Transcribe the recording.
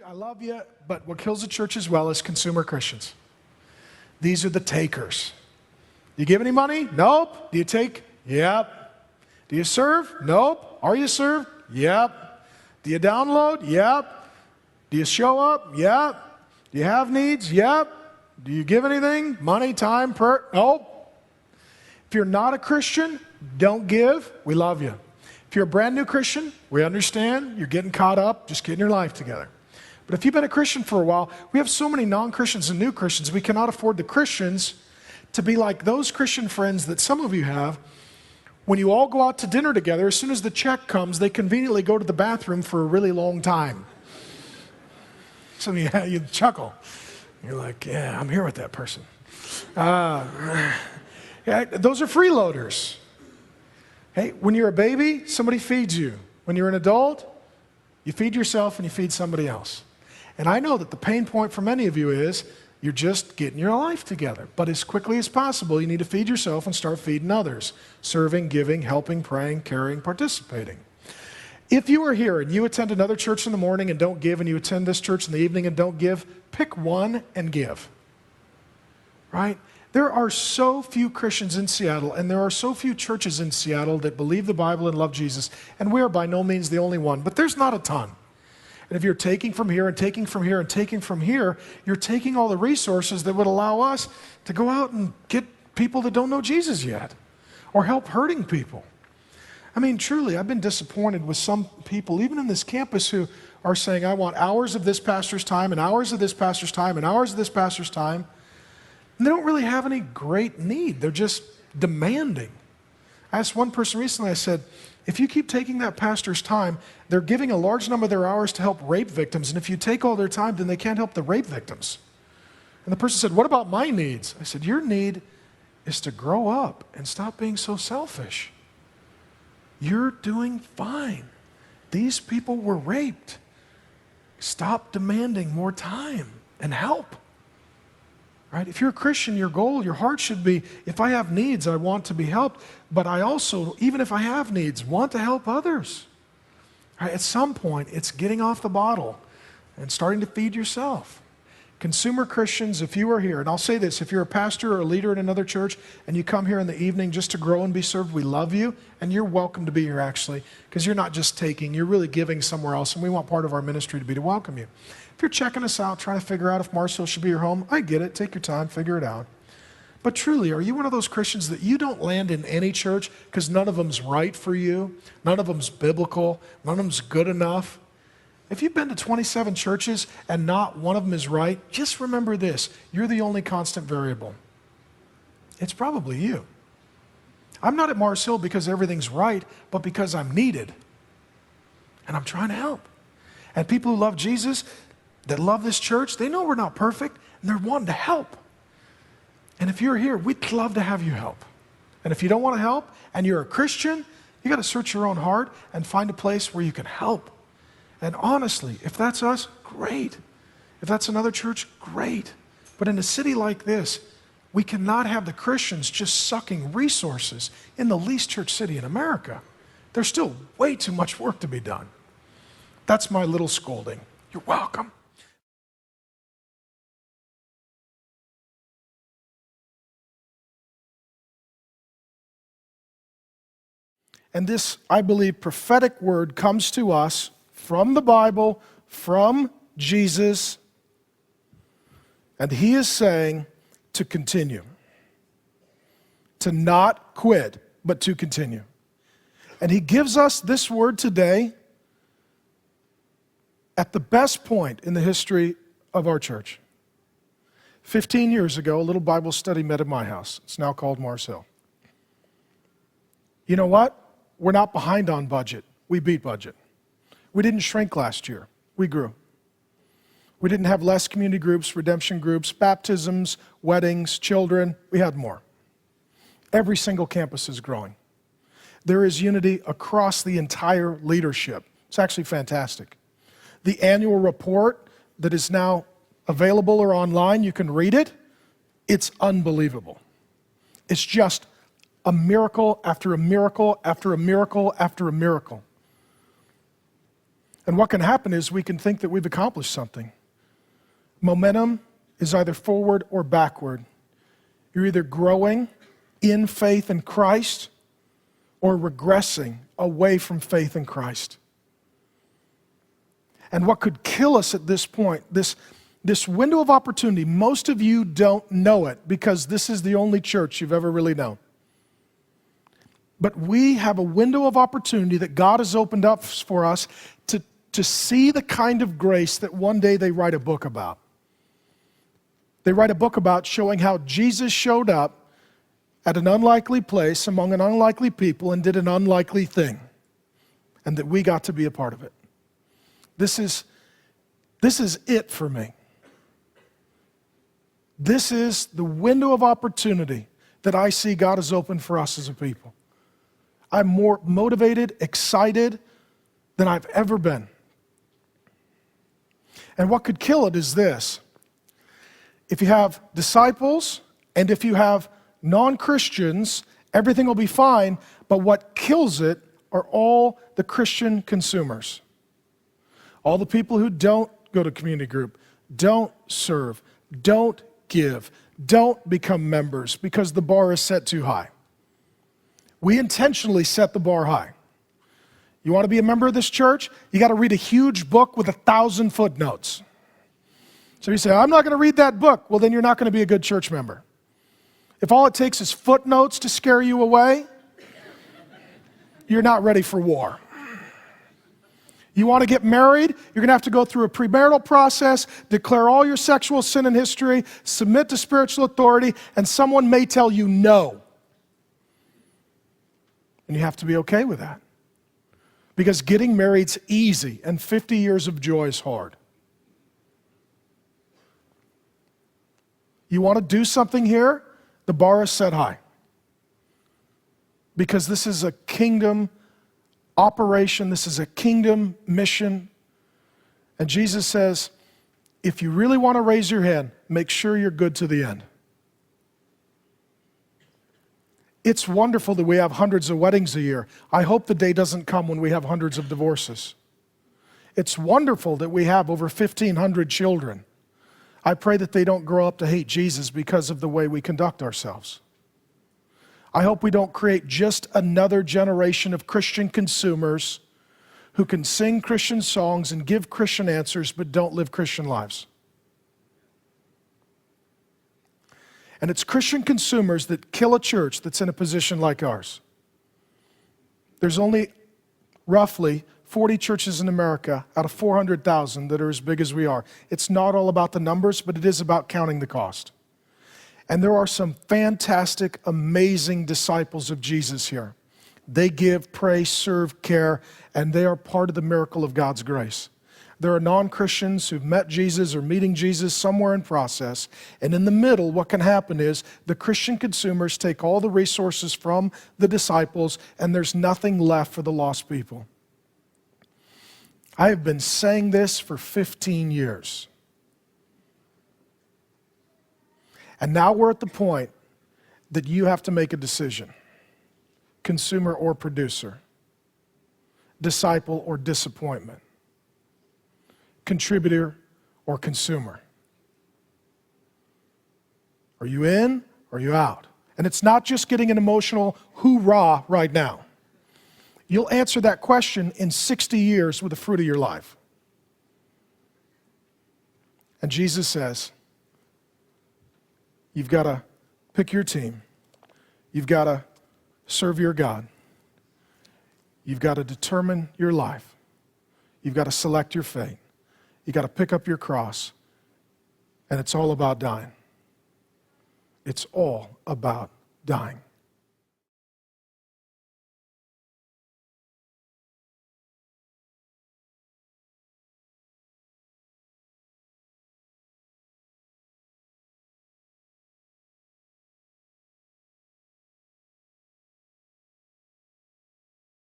I love you, but what kills the church as well is consumer Christians. These are the takers. Do you give any money? Nope. Do you take? Yep. Do you serve? Nope. Are you served? Yep. Do you download? Yep. Do you show up? Yep. Do you have needs? Yep. Do you give anything? Money, time, prayer? Nope. If you're not a Christian, don't give. We love you. If you're a brand new Christian, we understand. You're getting caught up, just getting your life together. But if you've been a Christian for a while, we have so many non-Christians and new Christians, we cannot afford the Christians to be like those Christian friends that some of you have. When you all go out to dinner together, as soon as the check comes, they conveniently go to the bathroom for a really long time. So you chuckle. You're like, yeah, I'm here with that person. Yeah, those are freeloaders. Hey, when you're a baby, somebody feeds you. When you're an adult, you feed yourself and you feed somebody else. And I know that the pain point for many of you is you're just getting your life together. But as quickly as possible, you need to feed yourself and start feeding others. Serving, giving, helping, praying, caring, participating. If you are here and you attend another church in the morning and don't give, and you attend this church in the evening and don't give, pick one and give. Right? There are so few Christians in Seattle, and there are so few churches in Seattle that believe the Bible and love Jesus, and we are by no means the only one, but there's not a ton. And if you're taking from here and taking from here and taking from here, you're taking all the resources that would allow us to go out and get people that don't know Jesus yet, or help hurting people. I mean, truly, I've been disappointed with some people, even in this campus, who are saying, I want hours of this pastor's time, and hours of this pastor's time, and hours of this pastor's time. And they don't really have any great need. They're just demanding. I asked one person recently, I said, if you keep taking that pastor's time, they're giving a large number of their hours to help rape victims, and if you take all their time, then they can't help the rape victims. And the person said, what about my needs? I said, your need is to grow up and stop being so selfish. You're doing fine. These people were raped. Stop demanding more time and help. Right? If you're a Christian, your goal, your heart should be, if I have needs, I want to be helped, but I also, even if I have needs, want to help others. Right? At some point, it's getting off the bottle and starting to feed yourself. Consumer Christians, if you are here, and I'll say this, if you're a pastor or a leader in another church and you come here in the evening just to grow and be served, we love you, and you're welcome to be here actually, because you're not just taking, you're really giving somewhere else, and we want part of our ministry to be to welcome you. If you're checking us out, trying to figure out if Mars Hill should be your home, I get it. Take your time, figure it out. But truly, are you one of those Christians that you don't land in any church because none of them's right for you, none of them's biblical, none of them's good enough? If you've been to 27 churches and not one of them is right, just remember this, you're the only constant variable. It's probably you. I'm not at Mars Hill because everything's right, but because I'm needed. And I'm trying to help. And people who love Jesus, that love this church, they know we're not perfect, and they're wanting to help. And if you're here, we'd love to have you help. And if you don't want to help, and you're a Christian, you got to search your own heart and find a place where you can help. And honestly, if that's us, great. If that's another church, great. But in a city like this, we cannot have the Christians just sucking resources in the least church city in America. There's still way too much work to be done. That's my little scolding. You're welcome. And this, I believe, prophetic word comes to us from the Bible, from Jesus, and he is saying to continue. To not quit, but to continue. And he gives us this word today at the best point in the history of our church. 15 years ago, a little Bible study met at my house. It's now called Mars Hill. You know what? We're not behind on budget. We beat budget. We didn't shrink last year. We grew. We didn't have less community groups, redemption groups, baptisms, weddings, children. We had more. Every single campus is growing. There is unity across the entire leadership. It's actually fantastic. The annual report that is now available or online, you can read it. It's unbelievable. It's just a miracle after a miracle after a miracle after a miracle. And what can happen is we can think that we've accomplished something. Momentum is either forward or backward. You're either growing in faith in Christ or regressing away from faith in Christ. And what could kill us at this point, this window of opportunity, most of you don't know it because this is the only church you've ever really known. But we have a window of opportunity that God has opened up for us to see the kind of grace that one day they write a book about. They write a book about showing how Jesus showed up at an unlikely place among an unlikely people and did an unlikely thing, and that we got to be a part of it. This is it for me. This is the window of opportunity that I see God has opened for us as a people. I'm more motivated, excited than I've ever been. And what could kill it is this. If you have disciples and if you have non-Christians, everything will be fine, but what kills it are all the Christian consumers. All the people who don't go to community group, don't serve, don't give, don't become members because the bar is set too high. We intentionally set the bar high. You want to be a member of this church? You got to read a huge book with 1,000 footnotes. So you say, I'm not going to read that book. Well, then you're not going to be a good church member. If all it takes is footnotes to scare you away, you're not ready for war. You want to get married? You're going to have to go through a premarital process, declare all your sexual sin and history, submit to spiritual authority, and someone may tell you no. And you have to be okay with that. Because getting married's easy, and 50 years of joy is hard. You want to do something here? The bar is set high. Because this is a kingdom operation, this is a kingdom mission. And Jesus says, if you really want to raise your hand, make sure you're good to the end. It's wonderful that we have hundreds of weddings a year. I hope the day doesn't come when we have hundreds of divorces. It's wonderful that we have over 1,500 children. I pray that they don't grow up to hate Jesus because of the way we conduct ourselves. I hope we don't create just another generation of Christian consumers who can sing Christian songs and give Christian answers but don't live Christian lives. And it's Christian consumers that kill a church that's in a position like ours. There's only roughly 40 churches in America out of 400,000 that are as big as we are. It's not all about the numbers, but it is about counting the cost. And there are some fantastic, amazing disciples of Jesus here. They give, pray, serve, care, and they are part of the miracle of God's grace. There are non-Christians who've met Jesus or meeting Jesus somewhere in process. And in the middle, what can happen is the Christian consumers take all the resources from the disciples, and there's nothing left for the lost people. I have been saying this for 15 years. And now we're at the point that you have to make a decision. Consumer or producer. Disciple or disappointment. Contributor or consumer. Are you in or are you out? And it's not just getting an emotional hoorah right now. You'll answer that question in 60 years with the fruit of your life. And Jesus says, you've got to pick your team. You've got to serve your God. You've got to determine your life. You've got to select your fate. You got to pick up your cross, and it's all about dying. It's all about dying.